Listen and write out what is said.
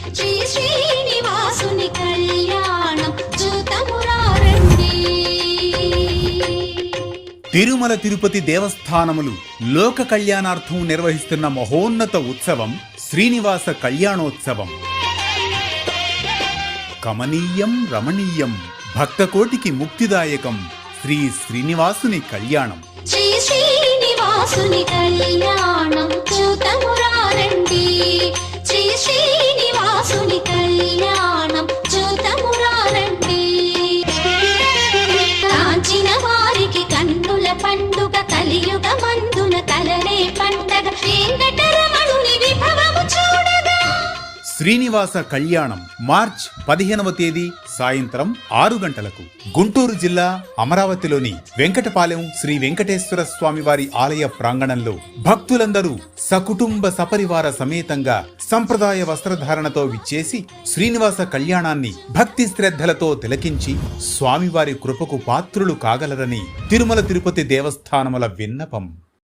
శ్రీ శ్రీనివాసుని కళ్యాణం చూతమురారండి. తిరుమల తిరుపతి దేవస్థానములు లోక కళ్యాణార్థం నిర్వహిస్తున్న మహోన్నత ఉత్సవం శ్రీనివాస కళ్యాణోత్సవం. కమనీయం రమణీయం భక్తకోటికి ముక్తిదాయకం శ్రీ శ్రీనివాసుని కళ్యాణం. శ్రీ శ్రీనివాసుని కళ్యాణం చూతమురారండి. శ్రీ శ్రీనివాసుని కళ్యాణం చూతమురారండి. కాంచిన వారికి కన్నుల పండుగ కలియుగ మందున కలరే పండగ వెంకటరమణుని విభవము చూడగా. శ్రీనివాస కళ్యాణం మార్చ్ 15వ తేదీ సాయంత్రం 6 గంటలకు గుంటూరు జిల్లా అమరావతిలోని వెంకటపాలెం శ్రీ వెంకటేశ్వర స్వామివారి ఆలయ ప్రాంగణంలో భక్తులందరూ సకుటుంబ సపరివార సమేతంగా సంప్రదాయ వస్త్రధారణతో విచ్చేసి శ్రీనివాస కళ్యాణాన్ని భక్తి శ్రద్ధలతో తిలకించి స్వామివారి కృపకు పాత్రులు కాగలరని తిరుమల తిరుపతి దేవస్థానముల విన్నపం.